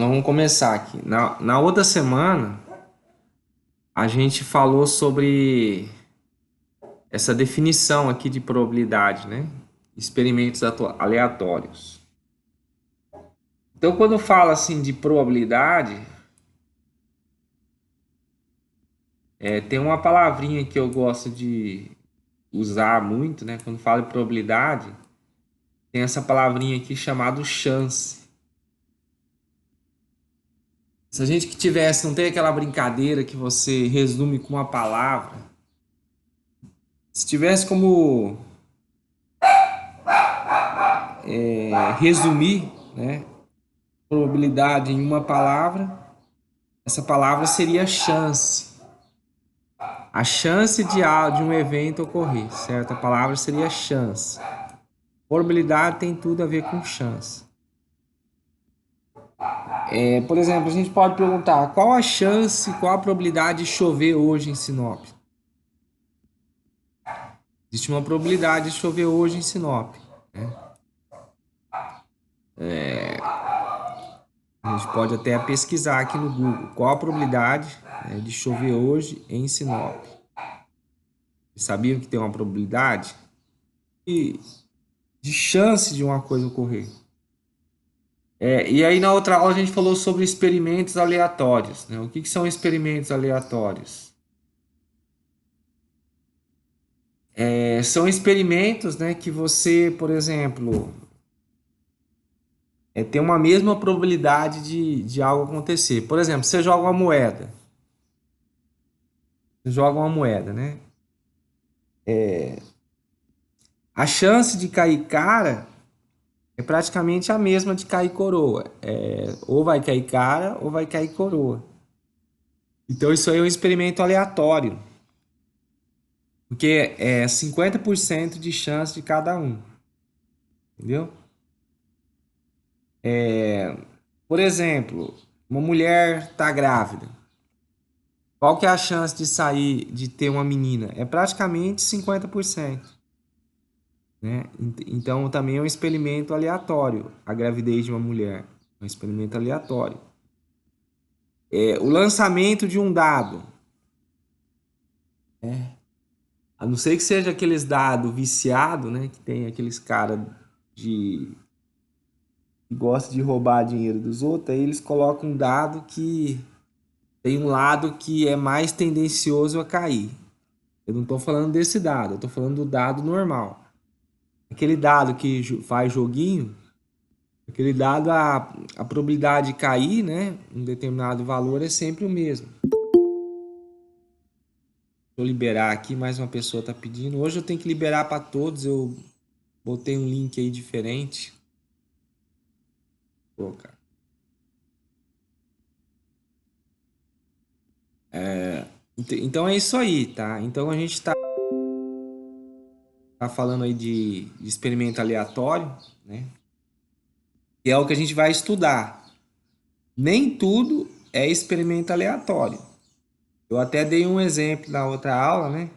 Nós vamos começar aqui. Na outra semana, a gente falou sobre essa definição aqui de probabilidade, né? Experimentos aleatórios. Então, quando fala assim de probabilidade, tem uma palavrinha que eu gosto de usar muito, né? Quando falo de probabilidade, tem essa palavrinha aqui chamada chance. Se a gente que tivesse, não tem aquela brincadeira que você resume com uma palavra. Se tivesse como resumir, né, probabilidade em uma palavra, essa palavra seria chance. A chance de um evento ocorrer, certo? A palavra seria chance. Probabilidade tem tudo a ver com chance. Por exemplo, a gente pode perguntar qual a chance, qual a probabilidade de chover hoje em Sinop? Existe uma probabilidade de chover hoje em Sinop, né? A gente pode até pesquisar aqui no Google qual a probabilidade, né, de chover hoje em Sinop. Vocês sabiam que tem uma probabilidade de chance de uma coisa ocorrer? E aí na outra aula a gente falou sobre experimentos aleatórios, né? O que são experimentos aleatórios? São experimentos, né, que você, por exemplo, tem uma mesma probabilidade de algo acontecer. Por exemplo, você joga uma moeda. Você joga uma moeda, né? A chance de cair cara é praticamente a mesma de cair coroa. Ou vai cair cara ou vai cair coroa. Então isso aí é um experimento aleatório. Porque é 50% de chance de cada um. Entendeu? Por exemplo, uma mulher está grávida. Qual que é a chance de sair, de ter uma menina? É praticamente 50%. Né? Então também é um experimento aleatório a gravidez de uma mulher. É um experimento aleatório. O lançamento de um dado. A não ser que seja aqueles dados viciados, né? Que tem aqueles caras de que gostam de roubar dinheiro dos outros, aí eles colocam um dado que tem um lado que é mais tendencioso a cair. Eu não estou falando desse dado, eu estou falando do dado normal. Aquele dado que faz joguinho, aquele dado, a probabilidade de cair, né? Um determinado valor é sempre o mesmo. Vou liberar aqui, mais uma pessoa está pedindo. Hoje eu tenho que liberar para todos, eu botei um link aí diferente. Pô, cara. Então é isso aí, tá? Então a gente tá falando aí de experimento aleatório, né? Que é o que a gente vai estudar. Nem tudo é experimento aleatório. Eu até dei um exemplo na outra aula, né?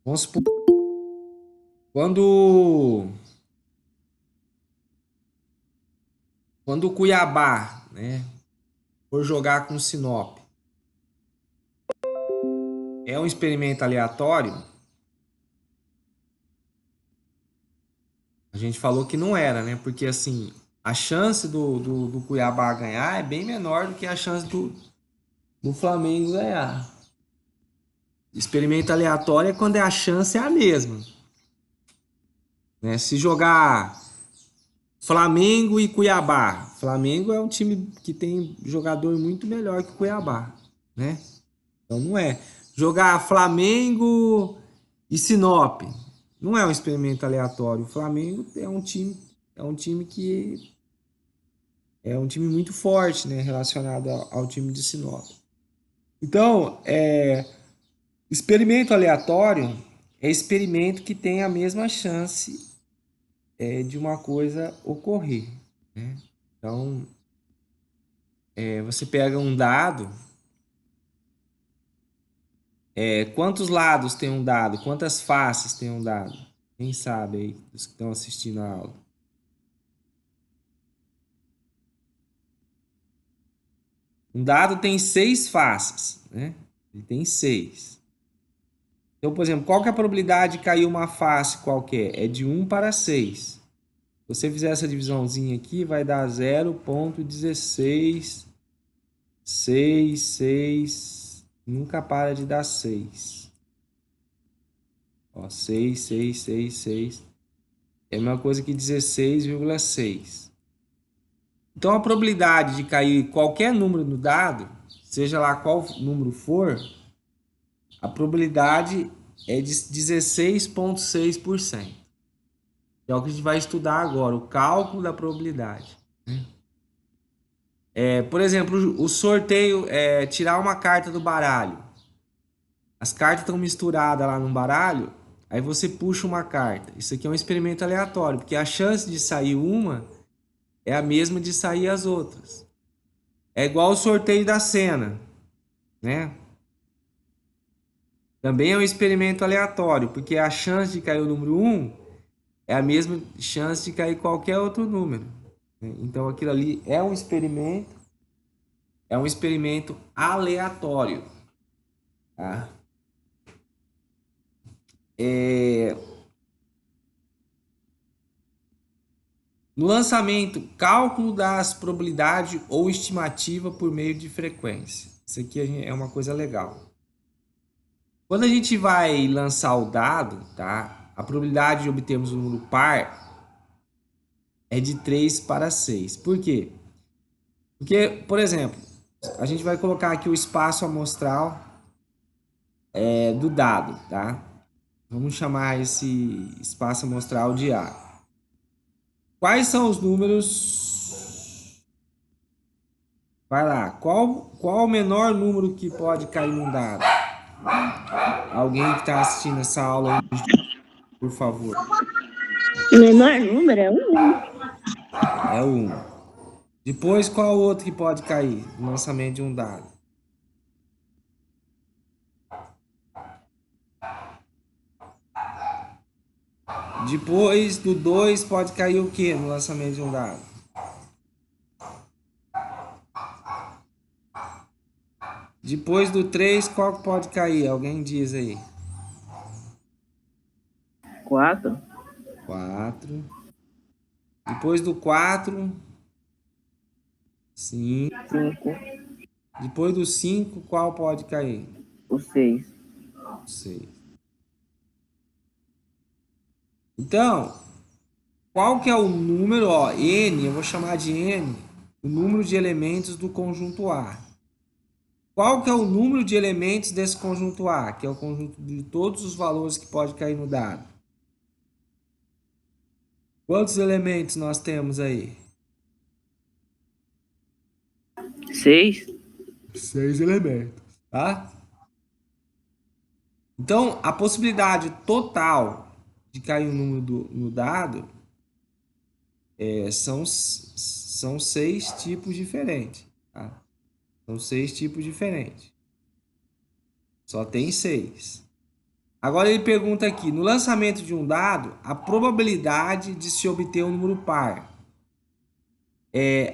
Vamos supor, quando, quando o Cuiabá, né, for jogar com o Sinop, é um experimento aleatório? A gente falou que não era, né? Porque assim, a chance do Cuiabá ganhar é bem menor do que a chance do Flamengo ganhar. Experimento aleatório é quando a chance é a mesma, né? Se jogar Flamengo e Cuiabá, Flamengo é um time que tem jogador muito melhor que Cuiabá, né? Então não é. Jogar Flamengo e Sinop não é um experimento aleatório. O Flamengo é um time que é um time muito forte, né, relacionado ao time de Sinop. Então, experimento aleatório é experimento que tem a mesma chance de uma coisa ocorrer, né? Então, você pega um dado, quantos lados tem um dado? Quantas faces tem um dado? Quem sabe aí, os que estão assistindo a aula? Um dado tem 6 faces, né? Ele tem 6. Então, por exemplo, qual que é a probabilidade de cair uma face qualquer? É de 1 para 6. Se você fizer essa divisãozinha aqui, vai dar 0,1666. Nunca para de dar 6. Ó, 6, 6, 6, 6. É a mesma coisa que 16,6. Então, a probabilidade de cair qualquer número no dado, seja lá qual número for, a probabilidade é de 16,6%. É o que a gente vai estudar agora, o cálculo da probabilidade. Por exemplo, o sorteio é tirar uma carta do baralho. As cartas estão misturadas lá no baralho, aí você puxa uma carta. Isso aqui é um experimento aleatório, porque a chance de sair uma é a mesma de sair as outras. É igual o sorteio da cena, né? Também é um experimento aleatório, porque a chance de cair o número 1 é a mesma chance de cair qualquer outro número, né? Então aquilo ali é um experimento aleatório, tá? No lançamento, cálculo das probabilidades ou estimativa por meio de frequência. Isso aqui é uma coisa legal. Quando a gente vai lançar o dado, tá? A probabilidade de obtermos um número par é de 3 para 6. Por quê? Porque, por exemplo, a gente vai colocar aqui o espaço amostral do dado, tá? Vamos chamar esse espaço amostral de A. Quais são os números? Vai lá. Qual o menor número que pode cair num dado? Alguém que está assistindo essa aula aí, por favor. O menor número é 1. É o 1. Depois, qual outro que pode cair no lançamento de um dado? Depois do 2 pode cair o que no lançamento de um dado? Depois do 3, qual que pode cair? Alguém diz aí. 4. 4. Depois do 4, 5. 5. Depois do 5, qual pode cair? O 6. 6. Então, qual que é o número? Ó, N, eu vou chamar de N, o número de elementos do conjunto A. Qual que é o número de elementos desse conjunto A? Que é o conjunto de todos os valores que pode cair no dado. Quantos elementos nós temos aí? 6. 6 elementos, tá? Então, a possibilidade total de cair um número no dado são 6 tipos diferentes, tá? São 6 tipos diferentes. Só tem 6. Agora ele pergunta aqui, no lançamento de um dado, a probabilidade de se obter um número par.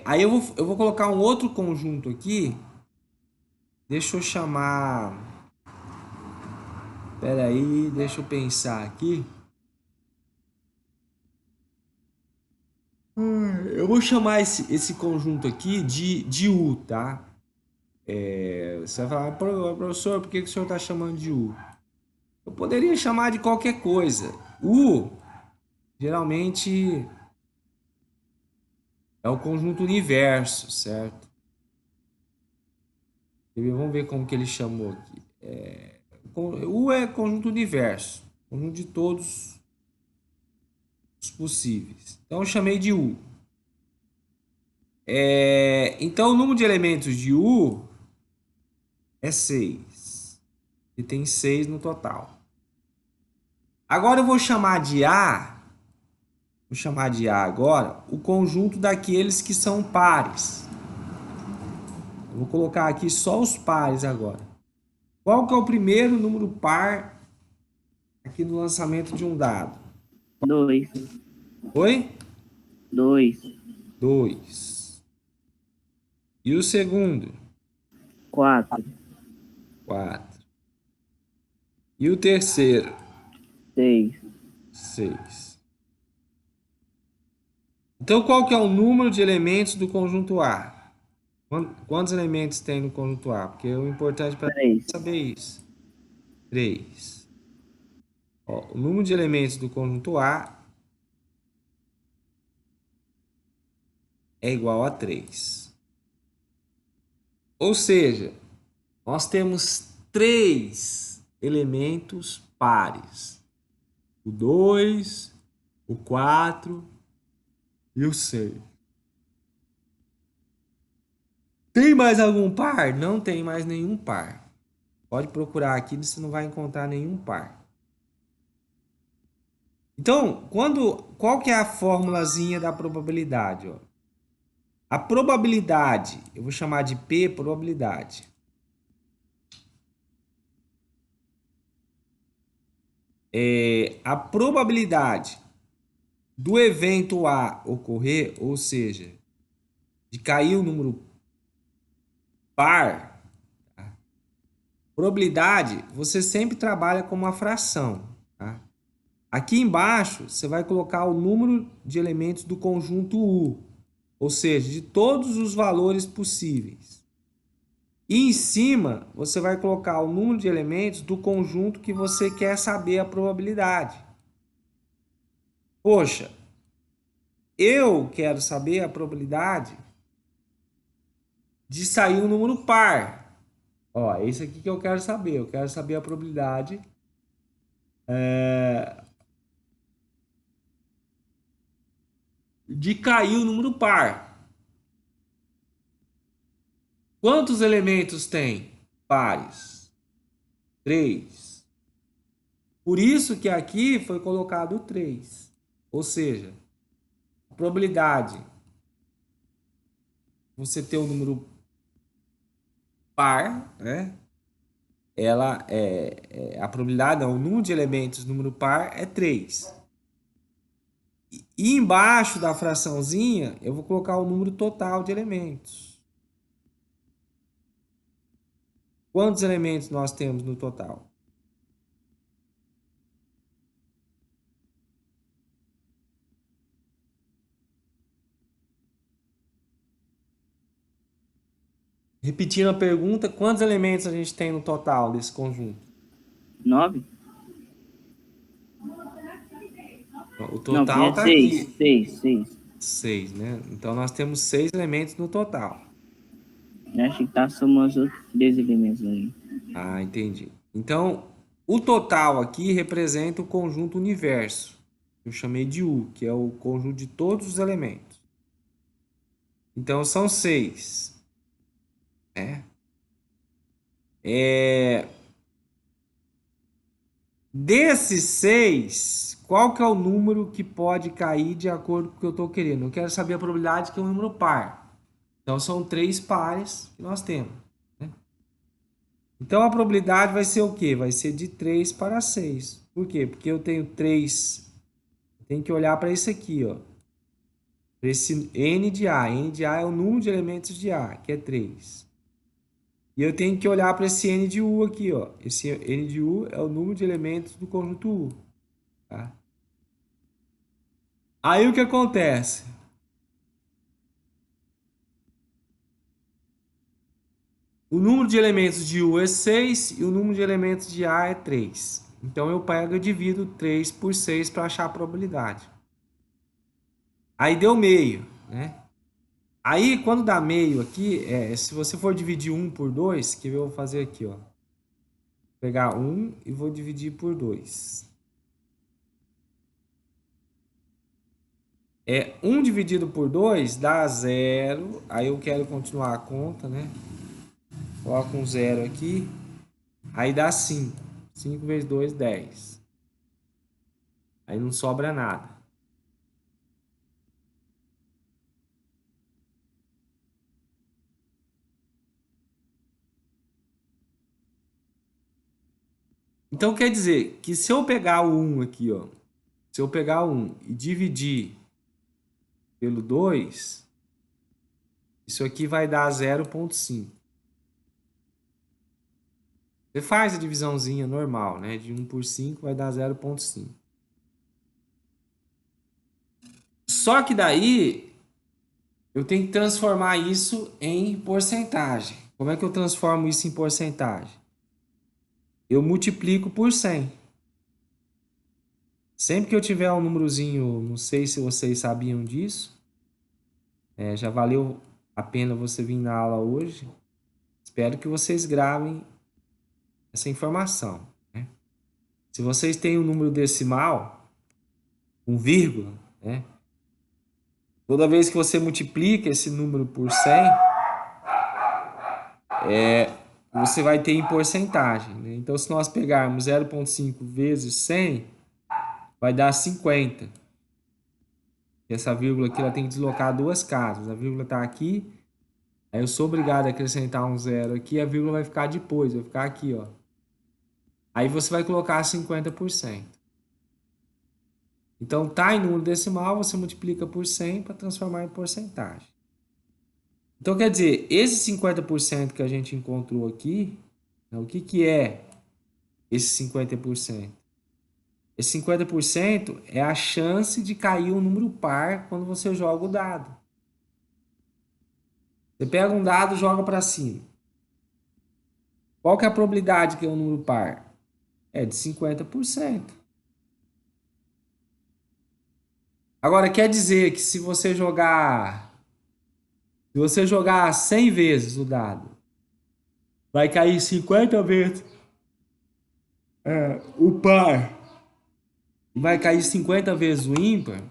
Aí eu vou colocar um outro conjunto aqui. Deixa eu chamar... Espera aí, deixa eu pensar aqui. Eu vou chamar esse conjunto aqui de U, tá? Você vai falar, professor, por que o senhor está chamando de U? Eu poderia chamar de qualquer coisa. U, geralmente, é o conjunto universo, certo? Vamos ver como que ele chamou aqui. U é conjunto universo, conjunto de todos os possíveis. Então eu chamei de U. Então o número de elementos de U é 6. E tem 6 no total. Agora eu vou chamar de A agora, o conjunto daqueles que são pares. Eu vou colocar aqui só os pares agora. Qual que é o primeiro número par aqui no lançamento de um dado? 2. Oi? 2. 2. E o segundo? 4, 4. E o terceiro? 6, 6. Então, qual que é o número de elementos do conjunto A? Quantos elementos tem no conjunto A? Porque o importante para 3, saber isso. 3. Ó, o número de elementos do conjunto A é igual a 3. Ou seja, nós temos 3 elementos pares. O 2, o 4 e o 6. Tem mais algum par? Não tem mais nenhum par. Pode procurar aqui, você não vai encontrar nenhum par. Então, qual que é a formulazinha da probabilidade? Ó? A probabilidade, eu vou chamar de P probabilidade. A probabilidade do evento A ocorrer, ou seja, de cair o número par, tá? Probabilidade, você sempre trabalha com uma fração. Tá? Aqui embaixo, você vai colocar o número de elementos do conjunto U, ou seja, de todos os valores possíveis. E em cima, você vai colocar o número de elementos do conjunto que você quer saber a probabilidade. Poxa, eu quero saber a probabilidade de sair um número par. Ó, é isso aqui que eu quero saber. Eu quero saber a probabilidade de cair o número par. Quantos elementos tem? Pares. 3. Por isso que aqui foi colocado 3. Ou seja, a probabilidade de você ter um número par, né? Ela a probabilidade, não, o número de elementos do número par é 3. E embaixo da fraçãozinha, eu vou colocar o número total de elementos. Quantos elementos nós temos no total? Repetindo a pergunta, quantos elementos a gente tem no total desse conjunto? 9? O Não, total tinha está 6, aqui. 6, 6. 6, né? Então nós temos 6 elementos no total. Acho que tá somando os outros 3 elementos aí. Ah, entendi. Então, o total aqui representa o conjunto universo. Eu chamei de U, que é o conjunto de todos os elementos. Então, são 6. Né? Desses 6, qual que é o número que pode cair de acordo com o que eu estou querendo? Eu quero saber a probabilidade que é um número par. Então, são 3 pares que nós temos. Né? Então, a probabilidade vai ser o quê? Vai ser de 3 para 6. Por quê? Porque eu tenho 3. Tem que olhar para isso aqui, ó. Para esse N de A. N de A é o número de elementos de A, que é 3. E eu tenho que olhar para esse N de U aqui, ó. Esse N de U é o número de elementos do conjunto U. Tá? Aí o que acontece? O número de elementos de U é 6 e o número de elementos de A é 3. Então eu pego e divido 3 por 6 para achar a probabilidade. Aí deu meio, né? Aí quando dá meio aqui, se você for dividir 1 por 2, que eu vou fazer aqui, ó. Vou pegar 1 e vou dividir por 2. 1 dividido por 2 dá 0. Aí eu quero continuar a conta, né? Coloco um 0 aqui. Aí dá 5. 5 vezes 2, 10. Aí não sobra nada. Então quer dizer que se eu pegar o 1 aqui, ó. Se eu pegar o 1 e dividir pelo 2, isso aqui vai dar 0,5. Você faz a divisãozinha normal, né? De 1 por 5 vai dar 0,5. Só que daí eu tenho que transformar isso em porcentagem. Como é que eu transformo isso em porcentagem? Eu multiplico por 100. Sempre que eu tiver um númerozinho, não sei se vocês sabiam disso, já valeu a pena você vir na aula hoje. Espero que vocês gravem essa informação, né? Se vocês têm um número decimal, um vírgula, né? Toda vez que você multiplica esse número por 100, você vai ter em porcentagem, né? Então, se nós pegarmos 0,5 vezes 100, vai dar 50. E essa vírgula aqui ela tem que deslocar duas casas. A vírgula está aqui, aí eu sou obrigado a acrescentar um zero aqui, a vírgula vai ficar depois, vai ficar aqui, ó. Aí você vai colocar 50%. Então, tá em número decimal, você multiplica por 100 para transformar em porcentagem. Então, quer dizer, esse 50% que a gente encontrou aqui, né, o que é esse 50%? Esse 50% é a chance de cair um número par quando você joga o dado. Você pega um dado e joga para cima. Qual que é a probabilidade que é um número par? É de 50%. Agora, quer dizer que se você jogar 100 vezes o dado, vai cair 50 vezes o par e vai cair 50 vezes o ímpar?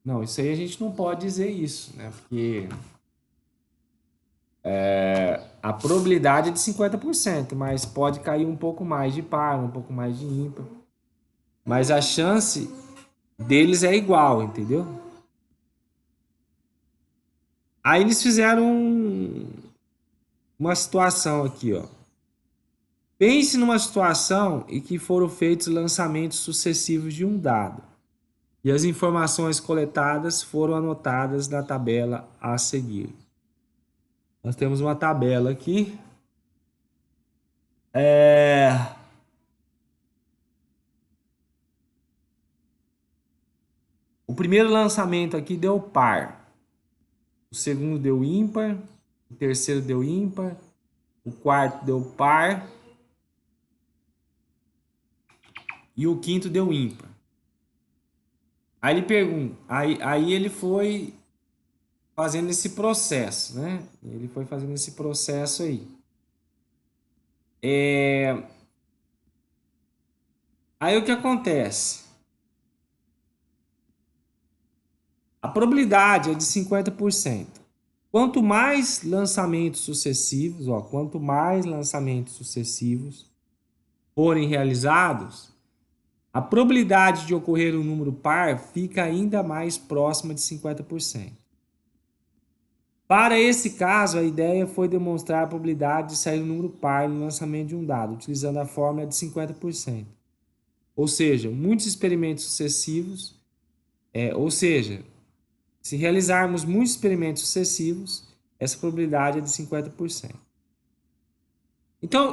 Não, isso aí a gente não pode dizer isso, né? Porque a probabilidade é de 50%, mas pode cair um pouco mais de par, um pouco mais de ímpar. Mas a chance deles é igual, entendeu? Aí eles fizeram uma situação aqui, ó. Pense numa situação em que foram feitos lançamentos sucessivos de um dado e as informações coletadas foram anotadas na tabela a seguir. Nós temos uma tabela aqui. O primeiro lançamento aqui deu par. O segundo deu ímpar. O terceiro deu ímpar. O quarto deu par. E o quinto deu ímpar. Aí ele pergunta, aí ele foi fazendo esse processo, né? Ele foi fazendo esse processo aí. Aí o que acontece? A probabilidade é de 50%. Quanto mais lançamentos sucessivos, ó, quanto mais lançamentos sucessivos forem realizados, a probabilidade de ocorrer um número par fica ainda mais próxima de 50%. Para esse caso, a ideia foi demonstrar a probabilidade de sair um número par no lançamento de um dado, utilizando a fórmula de 50%. Ou seja, muitos experimentos sucessivos, se realizarmos muitos experimentos sucessivos, essa probabilidade é de 50%. Então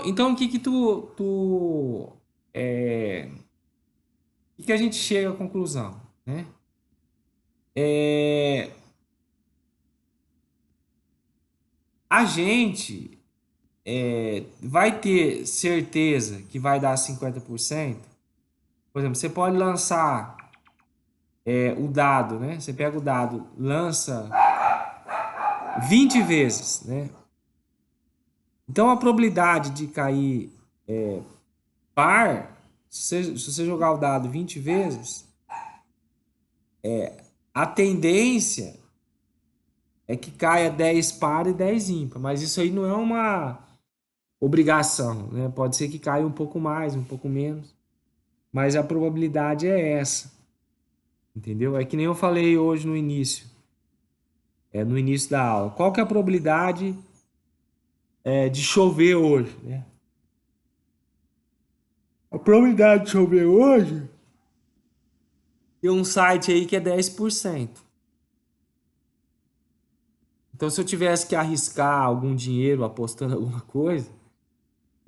o que a gente chega à conclusão, né? A gente vai ter certeza que vai dar 50%. Por exemplo, você pode lançar o dado, né? Você pega o dado, lança 20 vezes, né? Então a probabilidade de cair par, se você jogar o dado 20 vezes, a tendência é que caia 10 par e 10 ímpar, mas isso aí não é uma obrigação, né? Pode ser que caia um pouco mais, um pouco menos, mas a probabilidade é essa, entendeu? É que nem eu falei hoje no início da aula. Qual que é a probabilidade de chover hoje, né? A probabilidade de chover hoje tem um site aí que é 10%. Então, se eu tivesse que arriscar algum dinheiro apostando alguma coisa,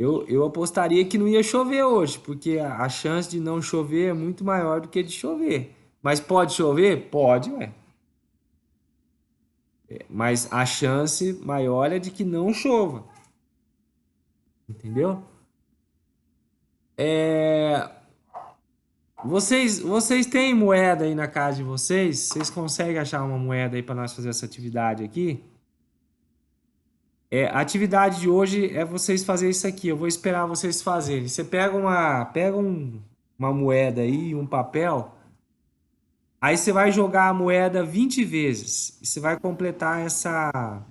Eu apostaria que não ia chover hoje, porque a chance de não chover é muito maior do que de chover. Mas pode chover? Pode, ué. Mas a chance maior é de que não chova, entendeu? É, vocês têm moeda aí na casa de vocês? Vocês conseguem achar uma moeda aí para nós fazer essa atividade aqui? A atividade de hoje é vocês fazerem isso aqui. Eu vou esperar vocês fazerem. Você uma moeda aí, um papel. Aí você vai jogar a moeda 20 vezes. E você vai completar essa.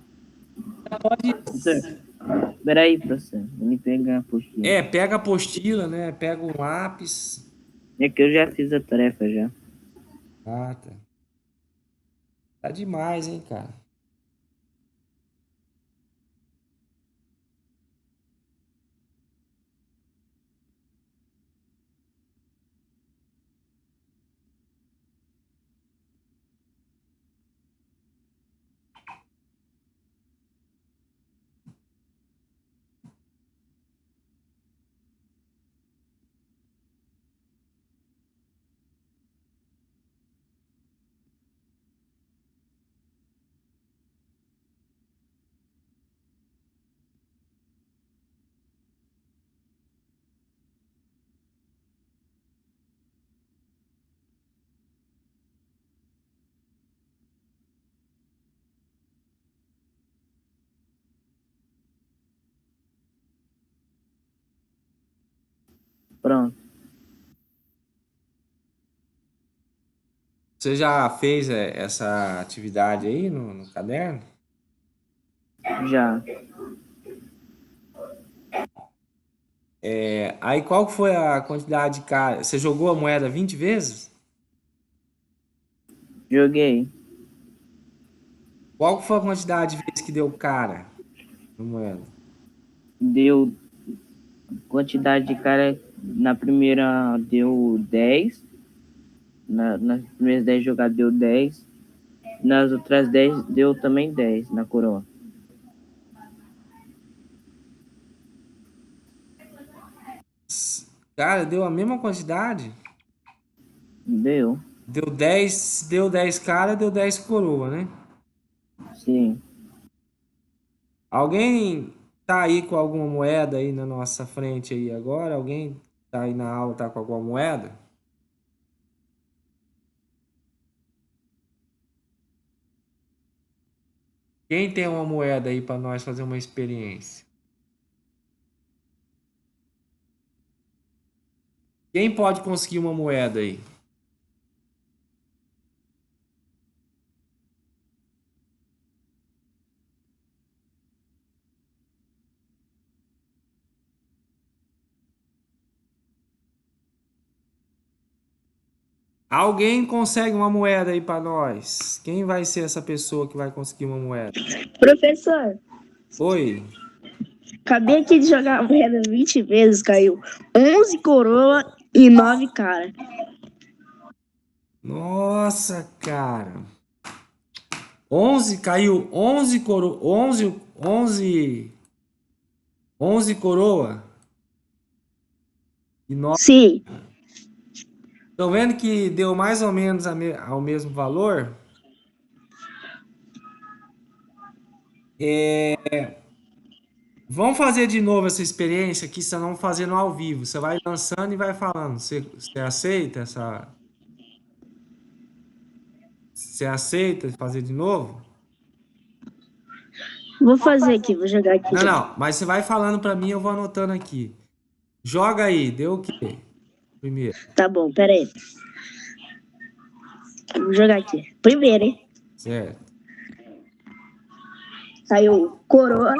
Professor, peraí, professor. Vou me pegar a apostila. Pega a apostila, né? Pega um lápis. É que eu já fiz a tarefa já. Ah, tá. Tá demais, hein, cara. Pronto, Você já fez essa atividade aí no caderno? já. Aí qual que foi a quantidade de cara? Você jogou a moeda 20 vezes? Joguei. Qual que foi a quantidade de vezes que deu cara na moeda? Deu quantidade de cara. Na primeira deu 10. Nas primeiras 10 jogadas deu 10. Nas outras 10 deu também 10 na coroa. Cara, deu a mesma quantidade? Deu? Deu 10 cara, deu 10 coroa, né? Sim. Alguém tá aí com alguma moeda aí na nossa frente aí agora? Alguém tá aí na aula, tá com alguma moeda? Quem tem uma moeda aí para nós fazer uma experiência? Quem pode conseguir uma moeda aí? Alguém consegue uma moeda aí para nós? Quem vai ser essa pessoa que vai conseguir uma moeda? Professor, Oi. acabei aqui de jogar a moeda 20 vezes, caiu 11 coroa e 9 cara. Nossa, cara. 11 caiu 11 coroa, 11 coroa e 9. Sim, Estão vendo que deu mais ou menos ao mesmo valor? Vamos fazer de novo essa experiência aqui, só não fazendo ao vivo. Você vai dançando e vai falando. Você aceita essa? Você aceita fazer de novo? vou fazer aqui, vou jogar aqui. Não, não, mas você vai falando para mim, eu vou anotando aqui. Joga aí, deu o quê? Primeiro, Tá bom, pera aí. Vou jogar aqui. Primeiro, hein? certo. Saiu coroa,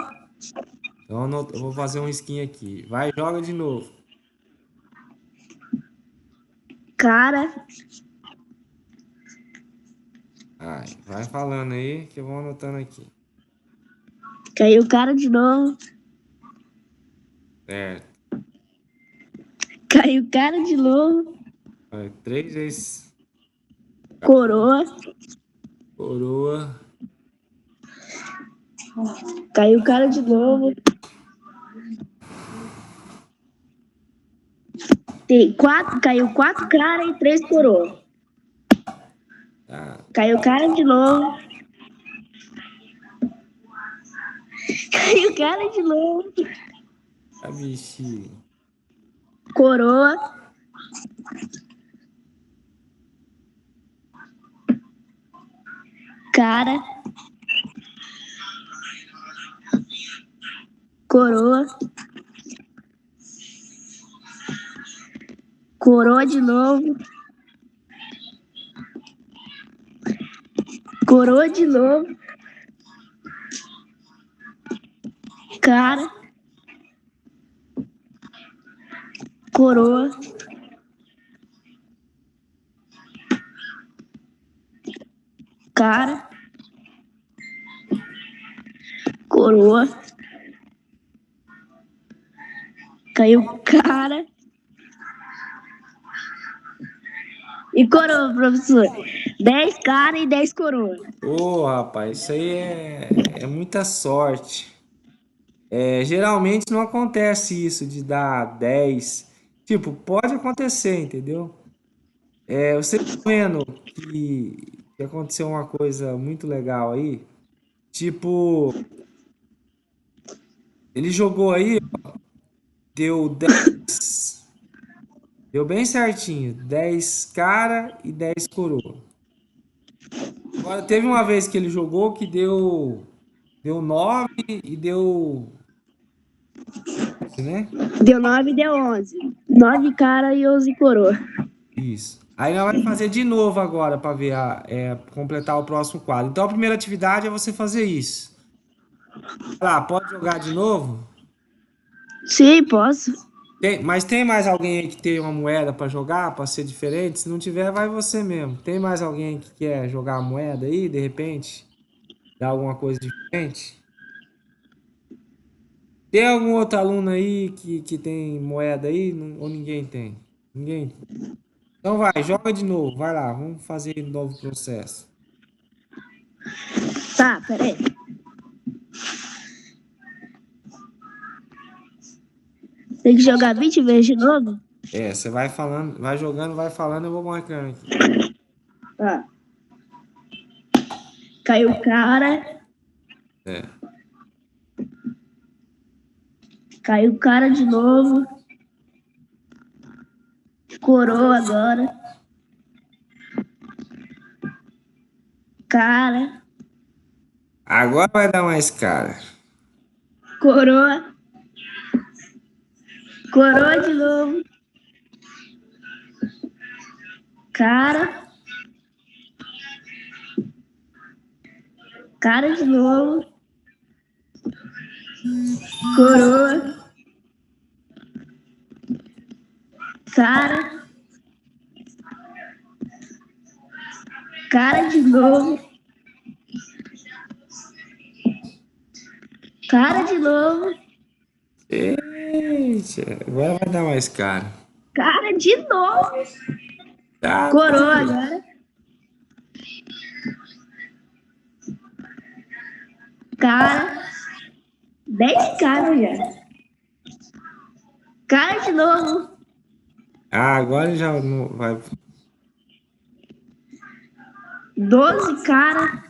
Então eu vou fazer um skin aqui. Vai, joga de novo. cara, Vai falando aí que eu vou anotando aqui. caiu cara de novo, Certo. caiu cara de novo, Vai, 3 vezes coroa, coroa. caiu cara de novo, Caiu 4 cara e 3 coroa. Tá. Caiu cara de novo. Caiu cara de novo. Tá, bichinho. Coroa. Cara. Coroa. Coroa de novo. Coroa de novo. Cara. Coroa. Cara. Coroa. Caiu cara. E coroa, professor. 10 cara e 10 coroa. Ô, rapaz, isso aí é muita sorte. Geralmente não acontece isso de dar 10. Tipo, pode acontecer, entendeu? Você tá vendo que aconteceu uma coisa muito legal aí? Tipo, ele jogou aí, deu 10, deu bem certinho, 10 cara e 10 coroa. Agora, teve uma vez que ele jogou que deu 9 e deu 11, né? Deu 9 e deu 11. 9 cara e 11 coroa. Isso. Aí nós vamos fazer de novo agora para ver completar o próximo quadro. Então a primeira atividade é você fazer isso. Lá, pode jogar de novo? Sim, posso. Mas tem mais alguém aí que tem uma moeda para jogar, para ser diferente? Se não tiver, vai você mesmo. Tem mais alguém que quer jogar a moeda aí, de repente? Dar alguma coisa diferente? Tem algum outro aluno aí que tem moeda aí? Ou ninguém tem? Ninguém? Então vai, joga de novo. Vai lá, vamos fazer um novo processo. Tá, peraí. Tem que jogar 20 vezes de novo? Você vai falando, vai jogando, vai falando, eu vou marcando aqui. Tá. Caiu cara. É. Caiu cara de novo. Coroa agora. Cara. Agora vai dar mais cara. Coroa. Coroa de novo. Cara. Cara de novo. Coroa. Cara. Cara de novo. Cara de novo. Eita, agora vai dar mais cara. Cara de novo. Tá, Coroa agora. Cara. 10 caras já. Cara de novo. agora já não vai. 12 cara.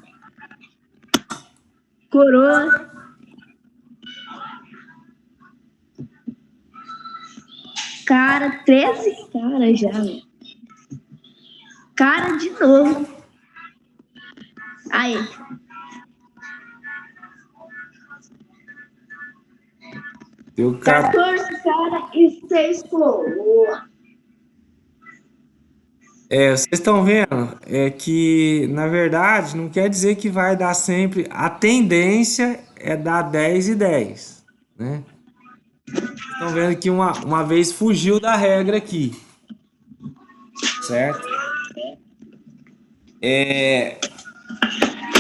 Coroa. Cara, 13 caras já. Cara de novo. Aí. Deu 14. 14 cara e 6 coroa. Vocês estão vendo? É que, na verdade, não quer dizer que vai dar sempre. A tendência é dar 10 e 10, né? Estão vendo que uma vez fugiu da regra aqui, certo?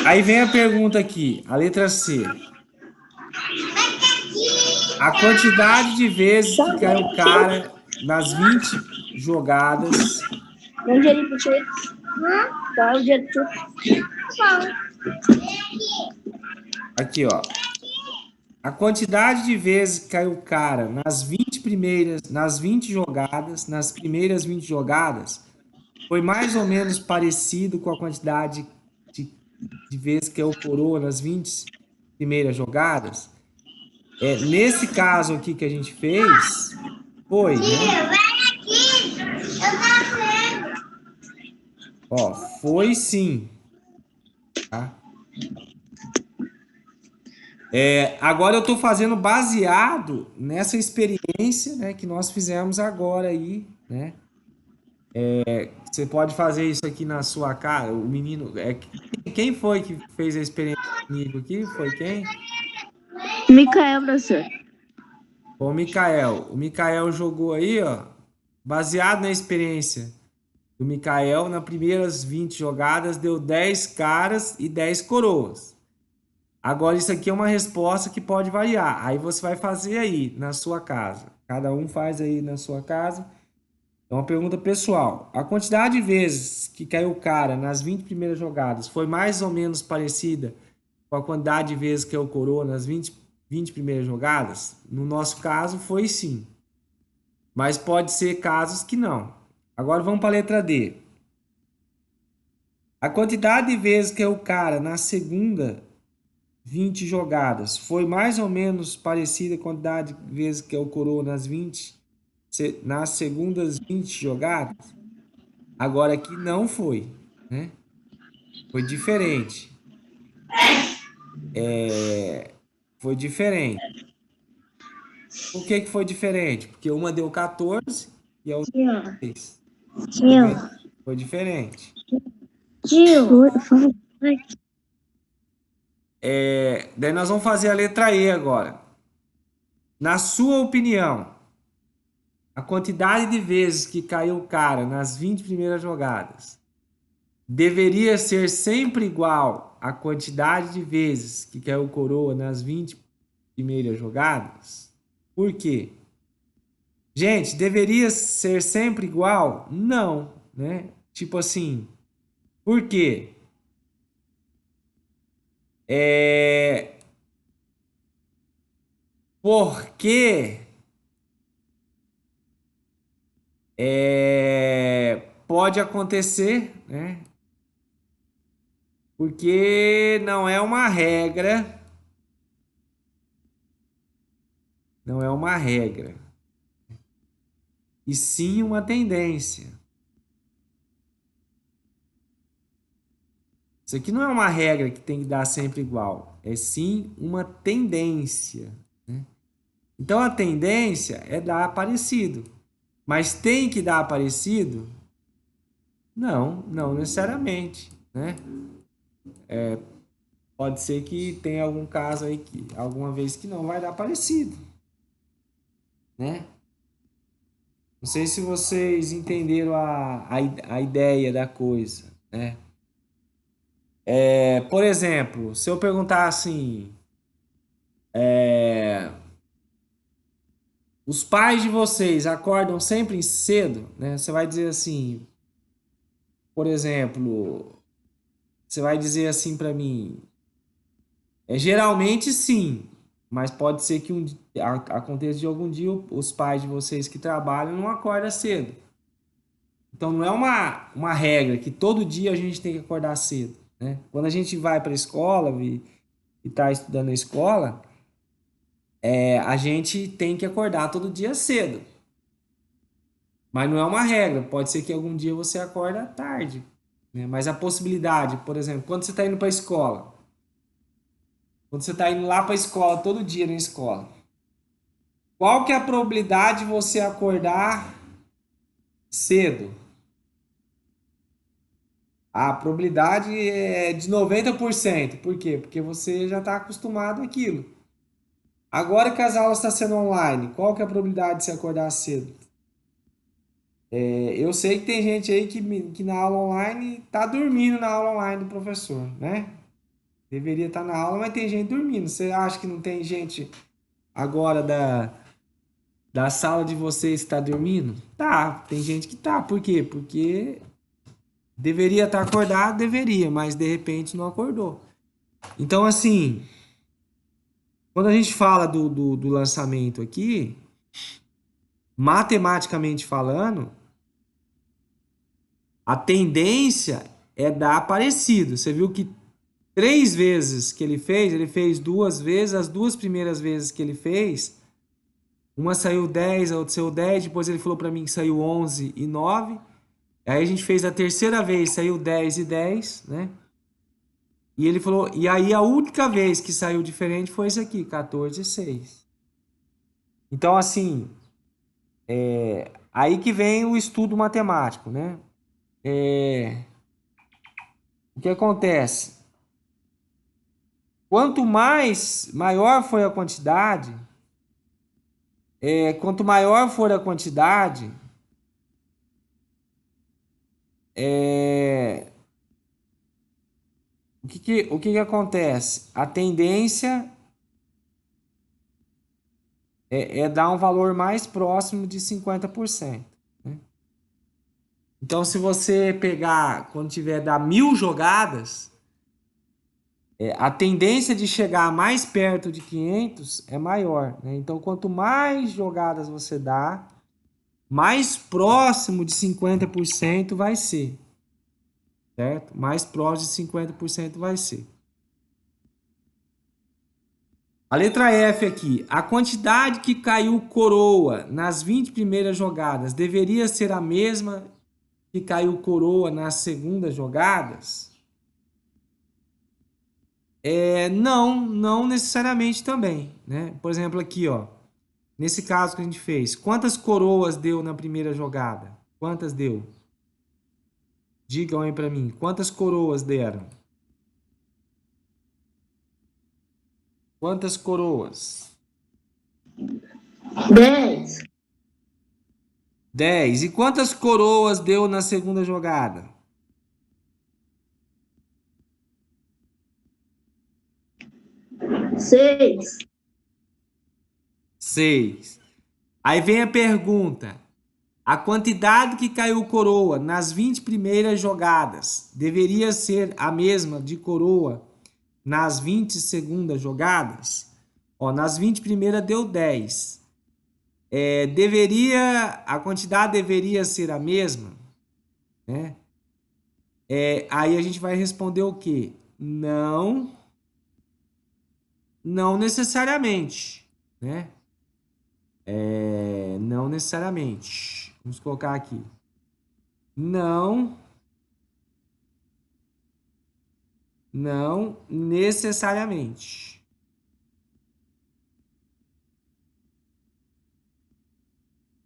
Aí vem a pergunta aqui, a letra C. A quantidade de vezes que caiu o cara nas 20 jogadas. Dá um dinheirinho pro tio. Dá um dinheiro pro tio. Aqui, ó. A quantidade de vezes que caiu o cara nas 20 jogadas, nas primeiras 20 jogadas, foi mais ou menos parecido com a quantidade de, de vezes que caiu o coroa nas 20 primeiras jogadas. Nesse caso aqui que a gente fez, foi, né? Ó, foi sim, tá? Agora eu estou fazendo baseado nessa experiência, né, que nós fizemos agora aí, né? Você pode fazer isso aqui na sua casa. O menino, quem foi que fez a experiência comigo aqui? Foi quem? Micael, professor. Foi o Mikael. O Mikael jogou aí, ó, baseado na experiência do Mikael, nas primeiras 20 jogadas, deu 10 caras e 10 coroas. Agora, isso aqui é uma resposta que pode variar. Aí você vai fazer aí na sua casa. Cada um faz aí na sua casa. É uma pergunta pessoal. A quantidade de vezes que caiu o cara nas 20 primeiras jogadas foi mais ou menos parecida com a quantidade de vezes que caiu o coroa nas 20 primeiras jogadas? No nosso caso, foi sim. Mas pode ser casos que não. Agora vamos para a letra D. A quantidade de vezes que caiu o cara na segunda 20 jogadas foi mais ou menos parecida com a quantidade de vezes que caiu o coroa nas segundas 20 jogadas? Agora aqui não foi, né? Foi diferente. Foi diferente. Por que que foi diferente? Porque uma deu 14 e a outra Tio, 6. tio, Foi diferente. tio. Daí nós vamos fazer a letra E agora. Na sua opinião, a quantidade de vezes que caiu o cara nas 20 primeiras jogadas deveria ser sempre igual à quantidade de vezes que caiu o coroa nas 20 primeiras jogadas? Por quê? Gente, deveria ser sempre igual? Não, né? Tipo assim, por quê? É... Porque pode acontecer, né? Porque não é uma regra, não é uma regra, e sim uma tendência. Isso aqui não é uma regra que tem que dar sempre igual, é sim uma tendência, né? Então a tendência é dar parecido, mas tem que dar parecido? Não, não necessariamente, né? Pode ser que tenha algum caso aí que alguma vez que não vai dar parecido, né? Não sei se vocês entenderam a ideia da coisa, né? Por exemplo, se eu perguntar assim, os pais de vocês acordam sempre cedo, né? Você vai dizer assim, por exemplo, você vai dizer assim para mim, geralmente sim, mas pode ser que aconteça de algum dia os pais de vocês que trabalham não acordam cedo. Então não é uma regra que todo dia a gente tem que acordar cedo, né? Quando a gente vai para a escola e está estudando na escola, a gente tem que acordar todo dia cedo. Mas não é uma regra, pode ser que algum dia você acorda tarde, né? Mas a possibilidade, por exemplo, quando você está indo para a escola, quando você está indo lá para a escola todo dia na escola, qual que é a probabilidade de você acordar cedo? A probabilidade é de 90%. Por quê? Porque você já está acostumado àquilo. Agora que as aulas estão sendo online, qual que é a probabilidade de você acordar cedo? Eu sei que tem gente aí que na aula online está dormindo na aula online do professor, né? Deveria estar na aula, mas tem gente dormindo. Você acha que não tem gente agora da sala de vocês que está dormindo? Tá, tem gente que tá. Por quê? Porque deveria estar acordado, deveria, mas de repente não acordou. Então, assim, Quando a gente fala do lançamento aqui, matematicamente falando, a tendência é dar parecido. Você viu que 3 vezes que ele fez 2 vezes, as 2 primeiras vezes que ele fez, uma saiu 10, a outra saiu 10, depois ele falou para mim que saiu 11 e 9. Aí a gente fez a terceira vez, saiu 10 e 10, né? E ele falou, e aí a única vez que saiu diferente foi esse aqui, 14 e 6. Então, assim, aí que vem o estudo matemático, né? O que acontece? Quanto maior foi a quantidade, quanto maior for a quantidade, o que acontece? A tendência é dar um valor mais próximo de 50%. Né? Então, se você pegar, quando tiver dar 1.000 jogadas, a tendência de chegar mais perto de 500 é maior. Né? Então, quanto mais jogadas você dá, mais próximo de 50% vai ser. Certo? Mais próximo de 50% vai ser. A letra F aqui. A quantidade que caiu coroa nas 20 primeiras jogadas deveria ser a mesma que caiu coroa nas segundas jogadas? Não necessariamente também. Né? Por exemplo, aqui, ó. Nesse caso que a gente fez. Quantas coroas deu na primeira jogada? Quantas deu? Digam aí pra mim. Quantas coroas deram? Quantas coroas? 10. 10. E quantas coroas deu na segunda jogada? 6. 6. Aí vem a pergunta. A quantidade que caiu coroa nas 20 primeiras jogadas deveria ser a mesma de coroa nas 20 segundas jogadas? Ó, nas 20 primeiras deu 10. A quantidade deveria ser a mesma? Né? Aí a gente vai responder o quê? Não necessariamente, né? Não necessariamente. Vamos colocar aqui. Não necessariamente.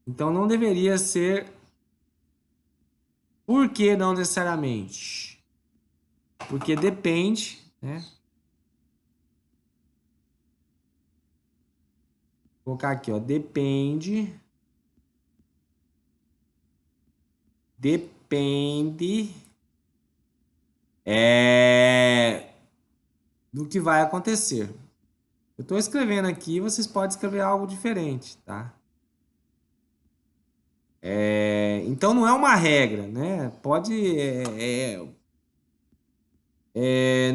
Então não deveria ser. Por que não necessariamente? Porque depende, né? Vou colocar aqui, ó. Depende do que vai acontecer. Eu estou escrevendo aqui, vocês podem escrever algo diferente, tá? Então não é uma regra, né? Pode.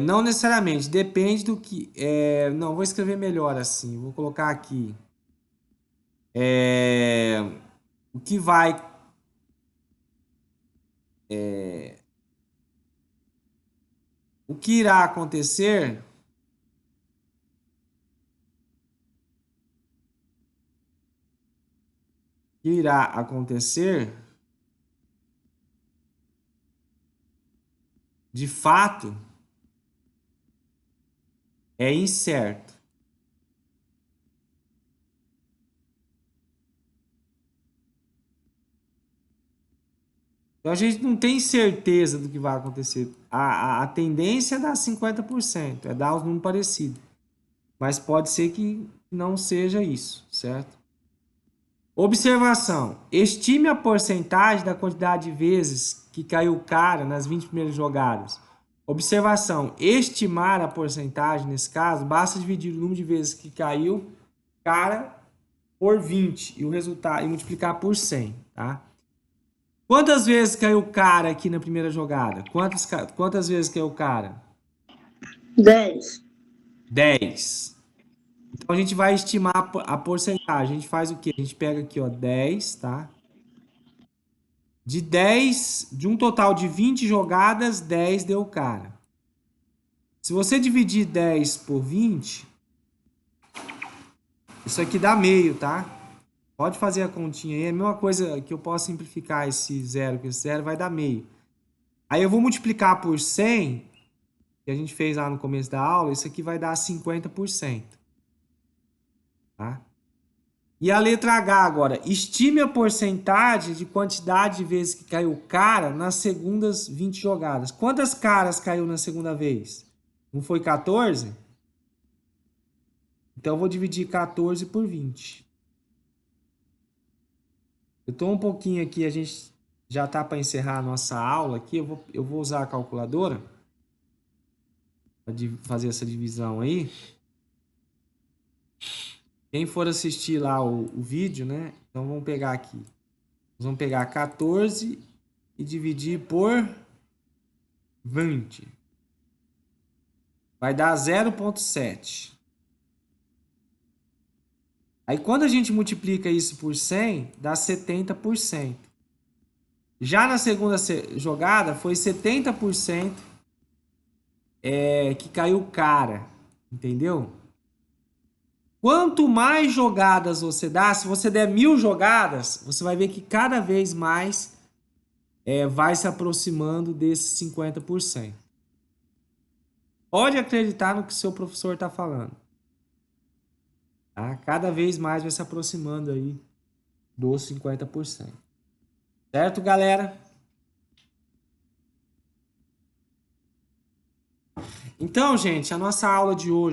Não necessariamente, depende do que. Não, vou escrever melhor assim. Vou colocar aqui. O que vai. O que irá acontecer. Que irá acontecer. De fato. É incerto. Então a gente não tem certeza do que vai acontecer. A tendência é dar 50%, é dar os números parecidos. Mas pode ser que não seja isso, certo? Observação. Estime a porcentagem da quantidade de vezes que caiu cara nas 20 primeiras jogadas. Observação. Estimar a porcentagem, nesse caso, basta dividir o número de vezes que caiu cara por 20 e o resultado e multiplicar por 100, tá? Quantas vezes caiu o cara aqui na primeira jogada? Quantas vezes caiu o cara? 10. 10. Então a gente vai estimar a porcentagem. A gente faz o quê? A gente pega aqui, ó, 10, tá? De um total de 20 jogadas, 10 deu cara. Se você dividir 10 por 20, isso aqui dá meio, tá? Pode fazer a continha aí. É a mesma coisa que eu posso simplificar esse zero, que esse zero vai dar meio. Aí eu vou multiplicar por 100, que a gente fez lá no começo da aula, isso aqui vai dar 50%. Tá? E a letra H agora. Estime a porcentagem de quantidade de vezes que caiu cara nas segundas 20 jogadas. Quantas caras caiu na segunda vez? Não foi 14? Então eu vou dividir 14 por 20. Eu tô um pouquinho aqui, a gente já tá para encerrar a nossa aula aqui. Eu vou usar a calculadora para fazer essa divisão aí. Quem for assistir lá o vídeo, né? Então vamos pegar aqui. Nós vamos pegar 14 e dividir por 20. Vai dar 0,7. Aí quando a gente multiplica isso por 100, dá 70%. Já na segunda jogada foi 70% que caiu cara. Entendeu? Quanto mais jogadas você dá, se você der 1000 jogadas, você vai ver que cada vez mais vai se aproximando desses 50%. Pode acreditar no que seu professor está falando. Tá? Cada vez mais vai se aproximando aí dos 50%. Certo, galera? Então, gente, a nossa aula de hoje